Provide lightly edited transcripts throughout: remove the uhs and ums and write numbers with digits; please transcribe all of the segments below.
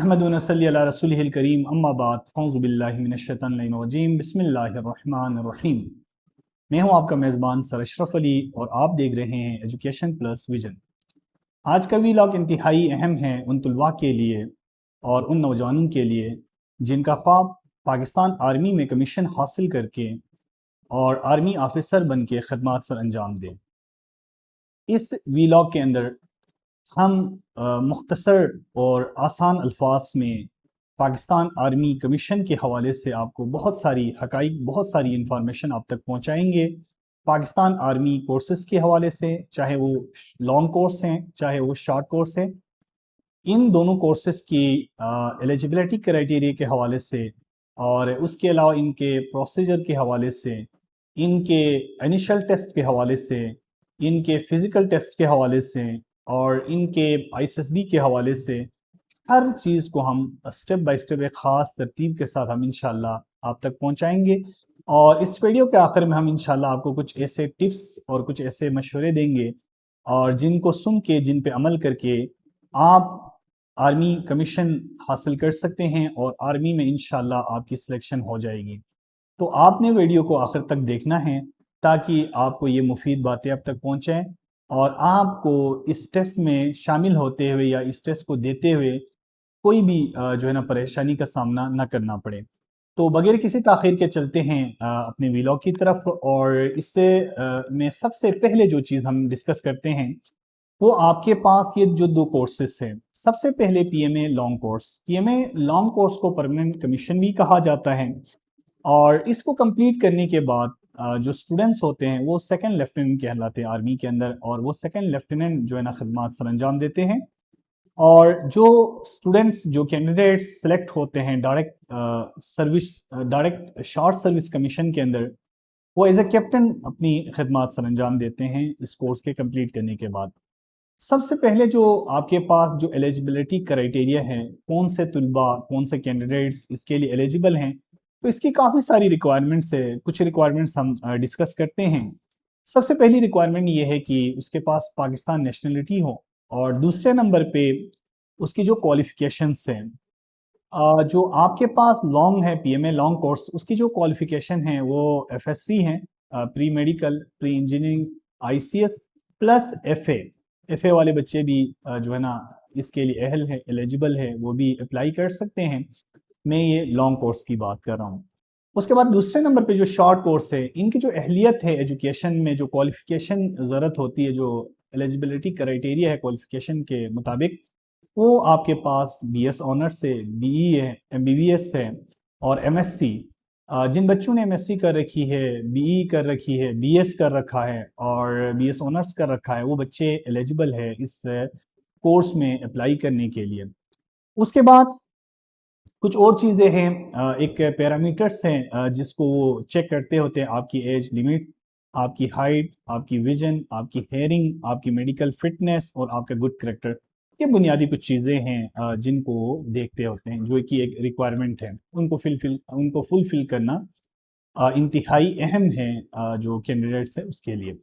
अहमदुन सल्ली अला रसूलिहिल करीम अम्मा बाद फ़ौज़ु बिल्लाहि मिनश्शैतानिर रजीम बिस्मिल्लाहिर रहमानिर रहीम। मैं हूं आपका मेज़बान सर अशरफ अली और आप देख रहे हैं एजुकेशन प्लस विजन। आज का वीलॉग इंतहाई अहम है उन तुलबा के लिए और उन नौजवानों के लिए जिनका ख्वाब पाकिस्तान आर्मी में कमीशन हासिल करके और आर्मी ऑफिसर बन के खदमात सर अंजाम दें। इस वीलॉग के अंदर हम मुख्तसर और आसान अल्फाज में पाकिस्तान आर्मी कमीशन के हवाले से आपको बहुत सारी हकाइक, बहुत सारी इंफॉर्मेशन आप तक पहुंचाएंगे। पाकिस्तान आर्मी कोर्सेज़ के हवाले से, चाहे वो लॉन्ग कोर्स हैं चाहे वो शॉर्ट कोर्स हैं, इन दोनों कोर्सेज़ की एलिजिबिलिटी क्राइटेरिया के हवाले से और उसके अलावा इनके प्रोसीजर के हवाले से, इनके इनिशियल टेस्ट के हवाले से, इनके फ़िज़िकल टेस्ट के हवाले से और इनके आईएसएसबी के हवाले से हर चीज़ को हम स्टेप बाय स्टेप एक ख़ास तरतीब के साथ हम इंशाल्लाह आप तक पहुंचाएंगे। और इस वीडियो के आखिर में हम इंशाल्लाह आपको कुछ ऐसे टिप्स और कुछ ऐसे मशवरे देंगे और जिनको सुन के, जिन पे अमल करके आप आर्मी कमीशन हासिल कर सकते हैं और आर्मी में इंशाल्लाह आपकी सिलेक्शन हो जाएगी। तो आपने वीडियो को आखिर तक देखना है ताकि आपको ये मुफीद बातें अब तक पहुँचें और आपको इस टेस्ट में शामिल होते हुए या इस टेस्ट को देते हुए कोई भी जो है ना परेशानी का सामना ना करना पड़े। तो बगैर किसी ताख़ीर के चलते हैं अपने वीलॉग की तरफ। और इससे में सबसे पहले जो चीज़ हम डिस्कस करते हैं वो आपके पास ये जो दो कोर्सेस हैं। सबसे पहले PMA long course. PMA long course को परमानेंट कमीशन भी कहा जाता है और इसको कंप्लीट करने के बाद जो स्टूडेंट्स होते हैं वो सेकंड लेफ्टिनेंट कहलाते हैं आर्मी के अंदर और वो सेकंड लेफ्टिनेंट जो है ना खदमात सर अंजाम देते हैं। और जो स्टूडेंट्स, जो कैंडिडेट्स सेलेक्ट होते हैं डायरेक्ट शॉर्ट सर्विस कमीशन के अंदर, वो एज ए कैप्टन अपनी खदमात सर अंजाम देते हैं इस कोर्स के कंप्लीट करने के बाद। सबसे पहले जो आपके पास जो एलिजिबिलिटी क्राइटेरिया है, कौन से तुलबा, कौन से कैंडिडेट्स इसके लिए एलिजिबल हैं, तो इसकी काफ़ी सारी रिक्वायरमेंट्स है। कुछ रिक्वायरमेंट्स हम डिस्कस करते हैं। सबसे पहली रिक्वायरमेंट ये है कि उसके पास पाकिस्तान नेशनलिटी हो और दूसरे नंबर पे उसकी जो क्वालिफिकेशंस हैं, जो आपके पास लॉन्ग है पीएमए लॉन्ग कोर्स, उसकी जो क्वालिफिकेशन है वो एफएससी है, pre medical, pre engineering, ICS plus FA. FA वाले बच्चे भी जो है ना इसके लिए अहल है, एलिजिबल है, वो भी अप्लाई कर सकते हैं। मैं ये लॉन्ग कोर्स की बात कर रहा हूँ। उसके बाद दूसरे नंबर पे जो शॉर्ट कोर्स है, इनकी जो अहलियत है एजुकेशन में, जो क्वालिफिकेशन ज़रूरत होती है, जो एलिजिबिलिटी क्राइटेरिया है क्वालिफिकेशन के मुताबिक, वो आपके पास बीएस ऑनर्स है, बीई है, एमबीबीएस है और एमएससी। जिन बच्चों ने एमएससी कर रखी है, बीई कर रखी है, बीएस कर रखा है और बीएस ऑनर्स कर रखा है, वो बच्चे एलिजिबल है इस कोर्स में अप्लाई करने के लिए। उसके बाद कुछ और चीज़ें हैं, एक पैरामीटर्स हैं जिसको वो चेक करते होते हैं। आपकी एज लिमिट, आपकी हाइट, आपकी विजन, आपकी हेयरिंग, आपकी मेडिकल फिटनेस और आपका गुड करेक्टर। ये बुनियादी कुछ चीज़ें हैं जिनको वो देखते होते हैं, जो कि एक रिक्वायरमेंट है। उनको फुलफिल करना इंतहाई अहम है जो कैंडिडेट्स है उसके लिए।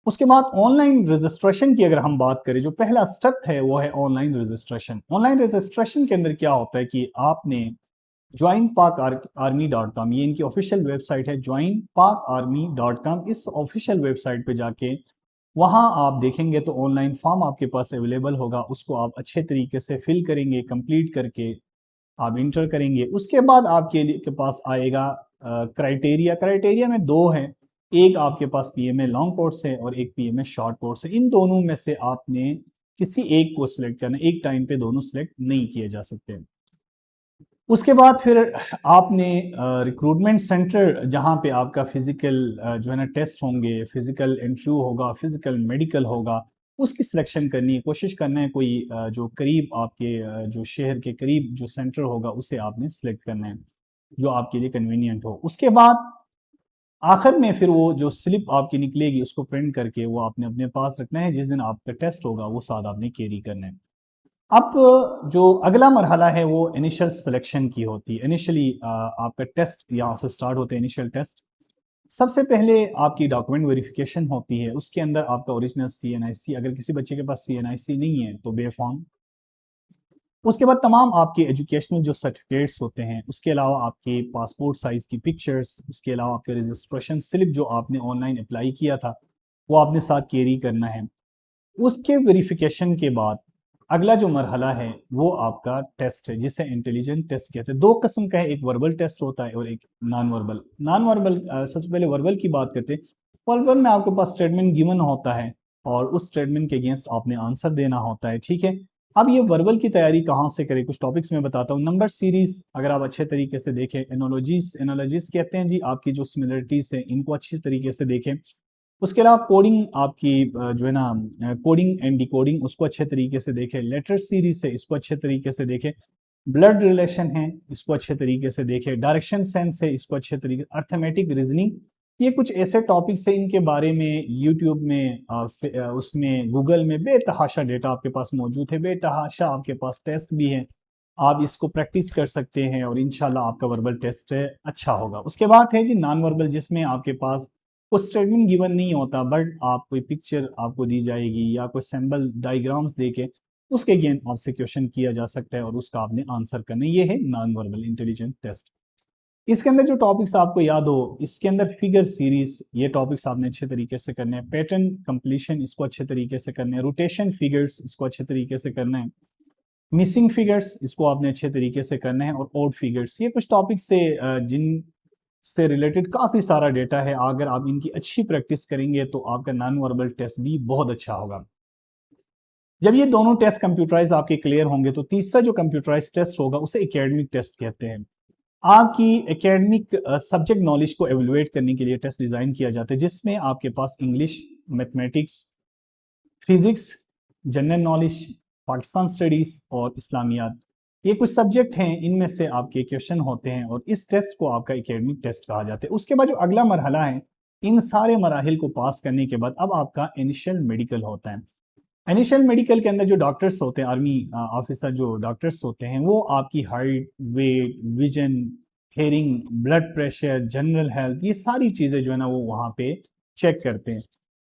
उसके बाद ऑनलाइन रजिस्ट्रेशन की अगर हम बात करें, जो पहला स्टेप है वो है ऑनलाइन रजिस्ट्रेशन। ऑनलाइन रजिस्ट्रेशन के अंदर क्या होता है कि आपने joinpakarmy.com, ये इनकी ऑफिशियल वेबसाइट है, joinpakarmy.com। इस ऑफिशियल वेबसाइट पे जाके वहाँ आप देखेंगे तो ऑनलाइन फॉर्म आपके पास अवेलेबल होगा। उसको आप अच्छे तरीके से फिल करेंगे, कंप्लीट करके आप इंटर करेंगे। उसके बाद आपके के पास आएगा क्राइटेरिया में दो हैं, एक आपके पास पीएमए लॉन्ग कोर्स है और एक पीएमए शॉर्ट कोर्स है। इन दोनों में से आपने किसी एक को सिलेक्ट करना, एक टाइम पे दोनों सिलेक्ट नहीं किए जा सकते। उसके बाद फिर आपने रिक्रूटमेंट सेंटर, जहाँ पे आपका फिजिकल जो है ना टेस्ट होंगे, फिजिकल इंटरव्यू होगा, फिजिकल मेडिकल होगा, उसकी सिलेक्शन करनी है। कोशिश करना है कोई जो करीब आपके जो शहर के करीब जो सेंटर होगा उसे आपने सिलेक्ट करना है, जो आपके लिए कन्वीनियंट हो। उसके बाद आखिर में फिर वो जो स्लिप आपकी निकलेगी उसको प्रिंट करके वो आपने अपने पास रखना है। जिस दिन आपका टेस्ट होगा वो साथ आपने कैरी करना है। अब जो अगला मरहला है वो इनिशियल सिलेक्शन की होती है। इनिशियली आपका टेस्ट यहाँ से स्टार्ट होते हैं, इनिशियल टेस्ट। सबसे पहले आपकी डॉक्यूमेंट वेरिफिकेशन होती है। उसके अंदर आपका ओरिजिनल सीएनआईसी, अगर किसी बच्चे के पास सीएनआईसी नहीं है तो बेफॉर्म उसके बाद तमाम आपके एजुकेशनल जो सर्टिफिकेट्स होते हैं, उसके अलावा आपके पासपोर्ट साइज़ की पिक्चर्स, उसके अलावा आपके रजिस्ट्रेशन स्लिप जो आपने ऑनलाइन अप्लाई किया था वो आपने साथ कैरी करना है। उसके वेरिफिकेशन के बाद अगला जो मरहला है वो आपका टेस्ट है, जिसे इंटेलिजेंट टेस्ट कहते हैं। दो किस्म का है, एक वर्बल टेस्ट होता है और एक नॉन वर्बल। नॉन वर्बल, सबसे पहले वर्बल की बात करते हैं। वर्बल में आपके पास स्टेटमेंट गिवन होता है और उस स्टेटमेंट के अगेंस्ट आपने आंसर देना होता है, ठीक है। अब ये वर्बल की तैयारी कहाँ से करें, कुछ टॉपिक्स में बताता हूँ। नंबर सीरीज अगर आप अच्छे तरीके से देखें, एनोलॉजीज, एनोलॉजीज कहते हैं जी आपकी जो सिमिलरिटीज है इनको अच्छी तरीके से देखें। उसके अलावा कोडिंग आपकी जो है ना, कोडिंग एंड डिकोडिंग, उसको अच्छे तरीके से देखें। लेटर सीरीज है, इसको अच्छे तरीके से देखें। ब्लड रिलेशन है, इसको अच्छे तरीके से देखें। डायरेक्शन सेंस है, इसको अच्छे तरीके, अर्थमेटिक रीजनिंग, ये कुछ ऐसे टॉपिक्स हैं इनके बारे में यूट्यूब में उसमें गूगल में बेतहाशा डेटा आपके पास मौजूद है, बेतहाशा आपके पास टेस्ट भी है। आप इसको प्रैक्टिस कर सकते हैं और इंशाल्लाह आपका वर्बल टेस्ट अच्छा होगा। उसके बाद है जी नॉन वर्बल, जिसमें आपके पास कोई स्टेटमेंट गिवन नहीं होता, बट आप कोई पिक्चर आपको दी जाएगी या कोई सिंबल डायग्राम्स देके उसके अगेंस्ट आपसे क्वेश्चन किया जा सकता है और उसका आपने आंसर करना है। ये है नॉन वर्बल इंटेलिजेंस टेस्ट। इसके अंदर जो टॉपिक्स आपको याद हो, इसके अंदर फिगर सीरीज, ये टॉपिक्स आपने अच्छे तरीके से करने हैं। पैटर्न कंप्लीशन, इसको अच्छे तरीके से करने हैं। रोटेशन फिगर्स, इसको अच्छे तरीके से करना है। मिसिंग फिगर्स, इसको आपने अच्छे तरीके से करना है। और ऑड फिगर्स, ये कुछ टॉपिक्स से जिन से रिलेटेड काफी सारा डेटा है। अगर आप इनकी अच्छी प्रैक्टिस करेंगे तो आपका नॉन वर्बल टेस्ट भी बहुत अच्छा होगा। जब ये दोनों टेस्ट कंप्यूटराइज आपके क्लियर होंगे तो तीसरा जो कंप्यूटराइज टेस्ट होगा उसे एकेडमिक टेस्ट कहते हैं। आपकी एकेडमिक सब्जेक्ट नॉलेज को एवेलुएट करने के लिए टेस्ट डिजाइन किया जाता है, जिसमें आपके पास English, mathematics, physics, general knowledge, Pakistan studies और इस्लामियात, ये कुछ सब्जेक्ट हैं, इनमें से आपके क्वेश्चन होते हैं और इस टेस्ट को आपका एकेडमिक टेस्ट कहा जाता है। उसके बाद जो अगला मरहला है, इन सारे मराहिल को पास करने के बाद अब आपका इनिशियल मेडिकल होता है। इनिशियल मेडिकल के अंदर जो डॉक्टर्स होते हैं, आर्मी ऑफिसर जो डॉक्टर्स होते हैं, वो आपकी height, weight, vision, hearing, blood pressure, general health, ये सारी चीज़ें जो है ना वो वहाँ पे चेक करते हैं।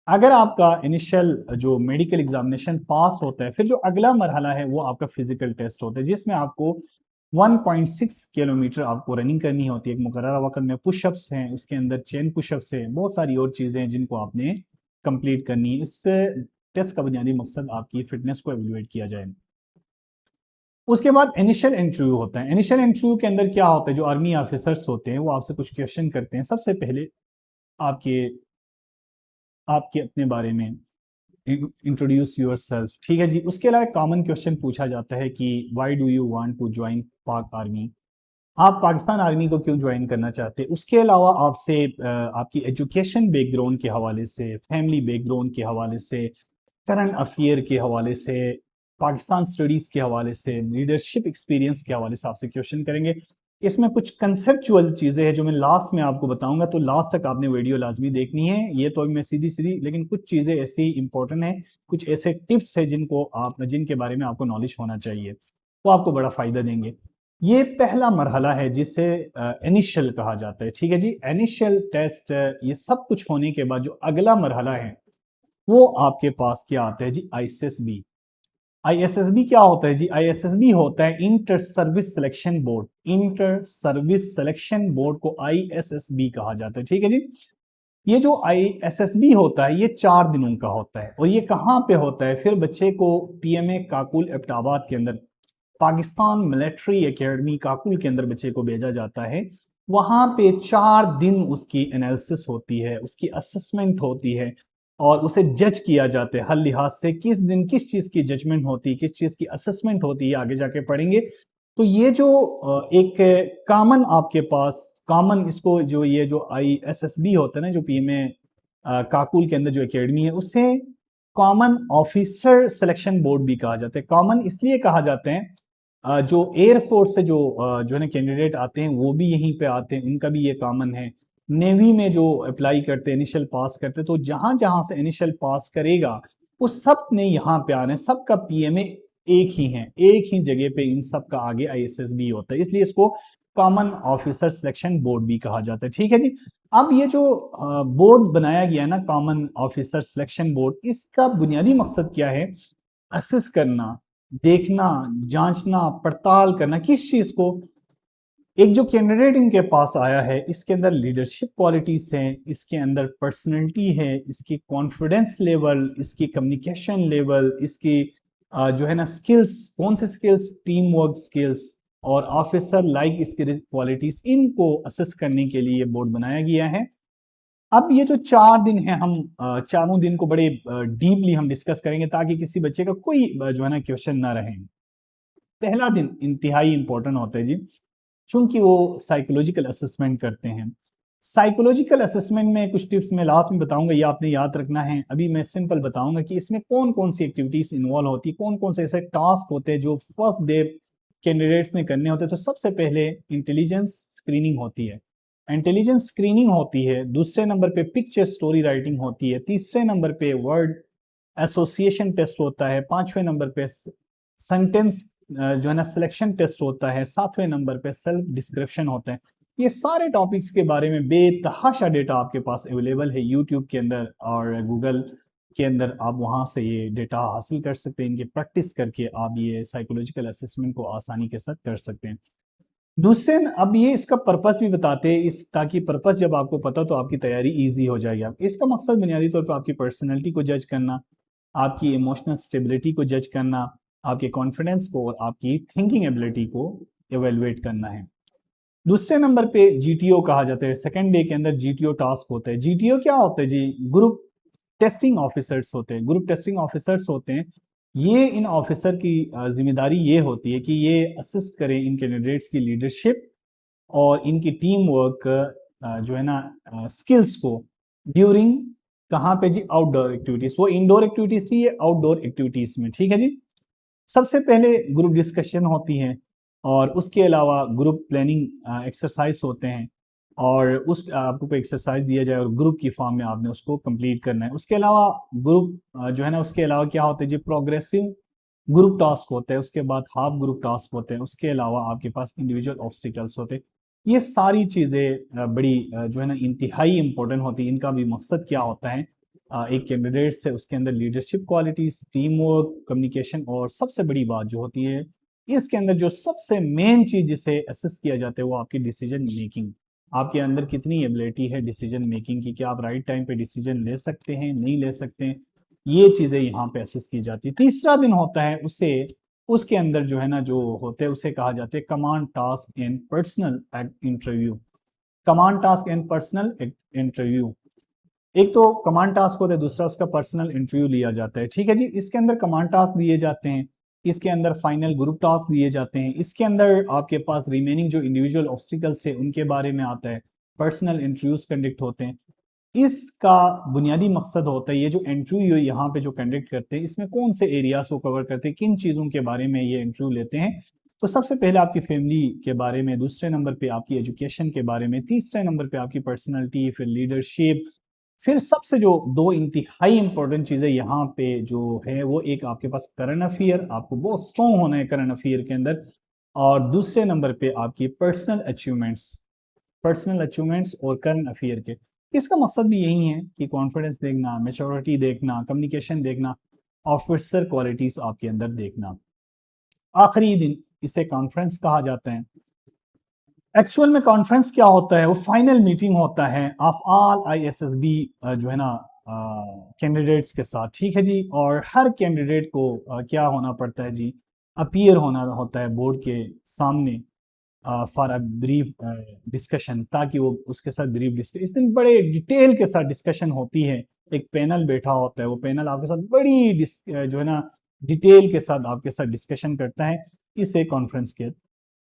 अगर आपका इनिशियल जो मेडिकल एग्जामिनेशन पास होता है, फिर जो अगला मरहला है वो आपका फिजिकल टेस्ट होता है, जिसमें आपको 1.6 किलोमीटर आपको रनिंग करनी होती है एक मुकर्रर वक्त में। पुशअप्स हैं, उसके अंदर चेन पुशअप्स हैं, बहुत सारी और चीज़ें हैं जिनको आपने कंप्लीट करनी है। इस टेस्ट का बुनियादी मकसद आपकी फिटनेस को एवेलुएट किया जाए। उसके बाद इनिशियल इंटरव्यू होता है। इनिशियल इंटरव्यू के अंदर क्या होता है, जो आर्मी ऑफिसर्स होते हैं वो आपसे कुछ क्वेश्चन करते हैं। सबसे पहले आपके आपके अपने बारे में इंट्रोड्यूस योर सेल्फ, ठीक है जी। उसके अलावा कॉमन क्वेश्चन पूछा जाता है कि why do you want to join Pak army, आप पाकिस्तान आर्मी को क्यों ज्वाइन करना चाहते हैं। उसके अलावा आपसे आपकी एजुकेशन बैकग्राउंड के हवाले से, फैमिली बैकग्राउंड के हवाले से, करंट अफेयर के हवाले से, पाकिस्तान स्टडीज के हवाले से, लीडरशिप एक्सपीरियंस के हवाले से आपसे क्वेश्चन करेंगे। इसमें कुछ कंसेप्चुअल चीज़ें हैं जो मैं लास्ट में आपको बताऊंगा, तो लास्ट तक आपने वीडियो लाजमी देखनी है। ये तो अभी मैं सीधी सीधी, लेकिन कुछ चीज़ें ऐसी इंपॉर्टेंट है, कुछ ऐसे टिप्स है जिनके बारे में आपको नॉलेज होना चाहिए, वो आपको बड़ा फायदा देंगे। ये पहला मरहला है जिसे इनिशियल कहा जाता है, ठीक है जी। इनिशियल टेस्ट, ये सब कुछ होने के बाद जो अगला मरहला है वो आपके पास क्या आता है जी, आईएसएसबी। आईएसएसबी क्या होता है जी, आईएसएसबी होता है inter service selection board. Inter service selection board को आईएसएसबी कहा जाता है, ठीक है जी। ये जो आईएसएसबी होता है ये 4 दिनों का होता है और ये कहाँ पे होता है, फिर बच्चे को पीएमए काकुल एबटाबाद के अंदर, पाकिस्तान मिलिट्री एकेडमी काकुल के अंदर बच्चे को भेजा जाता है। वहां पे 4 दिन उसकी एनालिसिस होती है, उसकी असेसमेंट होती है और उसे जज किया जाता है हर लिहाज से। किस दिन किस चीज की जजमेंट होती है, किस चीज की असेसमेंट होती है, आगे जाके पढ़ेंगे। तो ये जो एक कॉमन आपके पास कॉमन, इसको जो ये जो आईएसएसबी होता है ना, जो पीएमए काकुल के अंदर जो एकेडमी है, उसे कॉमन ऑफिसर सिलेक्शन बोर्ड भी कहा जाता है। कॉमन इसलिए कहा जाते हैं, जो एयरफोर्स से जो है ना कैंडिडेट आते हैं वो भी यहीं पे आते हैं, उनका भी ये कॉमन है। नेवी में जो अप्लाई करते हैं, इनिशियल पास करते हैं, तो जहां जहां से इनिशियल पास करेगा उस सब ने यहाँ पे आना है। सबका पीएमए एक ही है, एक ही जगह पे इन सब का आगे आईएसएसबी होता है, इसलिए इसको कॉमन ऑफिसर सिलेक्शन बोर्ड भी कहा जाता है, ठीक है जी। अब ये जो बोर्ड बनाया गया है ना, कॉमन ऑफिसर सिलेक्शन बोर्ड, इसका बुनियादी मकसद क्या है, असिस्ट करना देखना, जांचना, पड़ताल करना किस चीज को। एक जो कैंडिडेट इनके पास आया है इसके अंदर लीडरशिप क्वालिटीज हैं, इसके अंदर पर्सनैलिटी है, इसकी कॉन्फिडेंस लेवल, इसकी कम्युनिकेशन लेवल, इसकी जो है ना स्किल्स, कौन से स्किल्स, टीम वर्क स्किल्स और ऑफिसर लाइक इसकी क्वालिटीज, इनको असेस करने के लिए ये बोर्ड बनाया गया है। अब ये जो 4 दिन है हम चारों दिन को बड़े डीपली हम डिस्कस करेंगे ताकि किसी बच्चे का कोई जो है ना क्वेश्चन ना रहे। पहला दिन इंतहाई इंपॉर्टेंट होता है जी, चूंकि वो साइकोलॉजिकल असेसमेंट करते हैं। साइकोलॉजिकल असेसमेंट में कुछ टिप्स मैं लास्ट में बताऊंगा, ये आपने याद रखना है। अभी मैं सिंपल बताऊंगा कि इसमें कौन कौन सी एक्टिविटीज इन्वॉल्व होती है, कौन कौन से ऐसे टास्क होते हैं जो फर्स्ट डे कैंडिडेट्स ने करने होते हैं। तो सबसे पहले इंटेलिजेंस स्क्रीनिंग होती है, इंटेलिजेंस स्क्रीनिंग होती है। दूसरे नंबर पे पिक्चर स्टोरी राइटिंग होती है। तीसरे नंबर पे वर्ड एसोसिएशन टेस्ट होता है। पांचवें नंबर पे सेंटेंस जो है ना सिलेक्शन टेस्ट होता है। सातवें नंबर पे सेल्फ डिस्क्रिप्शन होता है। ये सारे टॉपिक्स के बारे में बेतहाशा डेटा आपके पास अवेलेबल है यूट्यूब के अंदर और गूगल के अंदर। आप वहां से ये डेटा हासिल कर सकते हैं, इनकी प्रैक्टिस करके आप ये साइकोलॉजिकल असेसमेंट को आसानी के साथ कर सकते हैं। दूसरे अब ये इसका पर्पस भी बताते हैं, इस ताकि पर्पस जब आपको पता तो आपकी तैयारी इजी हो जाएगी। आप इसका मकसद बुनियादी तौर पर आपकी पर्सनैलिटी को जज करना, आपकी इमोशनल स्टेबिलिटी को जज करना, आपके कॉन्फिडेंस को और आपकी थिंकिंग एबिलिटी को एवेलुएट करना है। दूसरे नंबर पे जीटीओ कहा जाता है। सेकंड डे के अंदर जीटीओ टास्क होता है। जीटीओ क्या होता है जी? ग्रुप टेस्टिंग ऑफिसर्स होते हैं। ग्रुप टेस्टिंग ऑफिसर्स होते हैं, ये इन ऑफिसर की जिम्मेदारी ये होती है कि ये असिस्ट करें इन कैंडिडेट्स की लीडरशिप और इनकी टीम वर्क जो है ना स्किल्स को ड्यूरिंग, कहाँ पे जी? Outdoor activities. वो इंडोर एक्टिविटीज थी, ये आउटडोर एक्टिविटीज में, ठीक है जी। सबसे पहले ग्रुप डिस्कशन होती है और उसके अलावा ग्रुप प्लानिंग एक्सरसाइज होते हैं और उस आपको एक्सरसाइज दिया जाए और ग्रुप की फॉर्म में आपने उसको कंप्लीट करना है। उसके अलावा ग्रुप जो है ना उसके अलावा क्या होता है जी? प्रोग्रेसिव ग्रुप टास्क होते हैं, उसके बाद हाफ ग्रुप टास्क होते हैं, उसके अलावा आपके पास इंडिविजुअल ऑब्स्टिकल्स होते हैं। ये सारी चीज़ें बड़ी जो है ना इंतहाई इंपॉर्टेंट होती है। इनका भी मकसद क्या होता है? एक कैंडिडेट से उसके अंदर leadership qualities, team work, communication और सबसे बड़ी बात जो होती है इसके अंदर जो सबसे मेन चीज जिसे असेस किया जाता है वो आपकी डिसीजन मेकिंग। आपके अंदर कितनी एबिलिटी है डिसीजन मेकिंग की, क्या आप राइट टाइम पे डिसीजन ले सकते हैं, नहीं ले सकते हैं, ये चीजें यहाँ पे असेस की जाती है। तीसरा दिन होता है उसे, उसके अंदर जो है ना जो होते हैं उसे कहा जाता है command task and personal interview. Command task and personal interview, एक तो कमांड टास्क होता है, दूसरा उसका पर्सनल इंटरव्यू लिया जाता है, ठीक है जी। इसके अंदर कमांड टास्क दिए जाते हैं, इसके अंदर फाइनल ग्रुप टास्क दिए जाते हैं, इसके अंदर आपके पास रिमेनिंग जो इंडिविजुअल ऑब्स्टिकल्स है उनके बारे में आता है, पर्सनल इंटरव्यूज कंडक्ट होते हैं। इसका बुनियादी मकसद होता है ये जो इंटरव्यू यहाँ पे जो कंडक्ट करते हैं इसमें कौन से एरियाज को कवर करते हैं, किन चीज़ों के बारे में ये इंटरव्यू लेते हैं। तो सबसे पहले आपकी फैमिली के बारे में, दूसरे नंबर पे आपकी एजुकेशन के बारे में, तीसरे नंबर पे आपकी पर्सनैलिटी, फिर लीडरशिप, फिर सबसे जो दो इंतहाई इंपॉर्टेंट चीजें यहाँ पे जो है वो एक आपके पास करंट अफेयर, आपको बहुत स्ट्रॉन्ग होना है करंट अफेयर के अंदर, और दूसरे नंबर पे आपकी पर्सनल अचीवमेंट्स, पर्सनल अचीवमेंट्स और करंट अफेयर के। इसका मकसद भी यही है कि कॉन्फिडेंस देखना, मेच्योरिटी देखना, कम्युनिकेशन देखना, ऑफिसर क्वालिटीज आपके अंदर देखना। आखिरी दिन इसे कॉन्फ्रेंस कहा जाता है। एक्चुअल में कॉन्फ्रेंस क्या होता है? वो फाइनल मीटिंग होता है ऑफ ऑल ISSB जो है ना कैंडिडेट्स के साथ, ठीक है जी। और हर कैंडिडेट को क्या होना पड़ता है जी? अपीयर होना होता है बोर्ड के सामने फॉर अ ब्रीफ डिस्कशन, ताकि वो उसके साथ ब्रीफ डिस्कशन, इस दिन बड़े डिटेल के साथ डिस्कशन होती है। एक पैनल बैठा होता है, वो पैनल आपके साथ बड़ी जो है ना डिटेल के साथ आपके साथ डिस्कशन करता है। इसे कॉन्फ्रेंस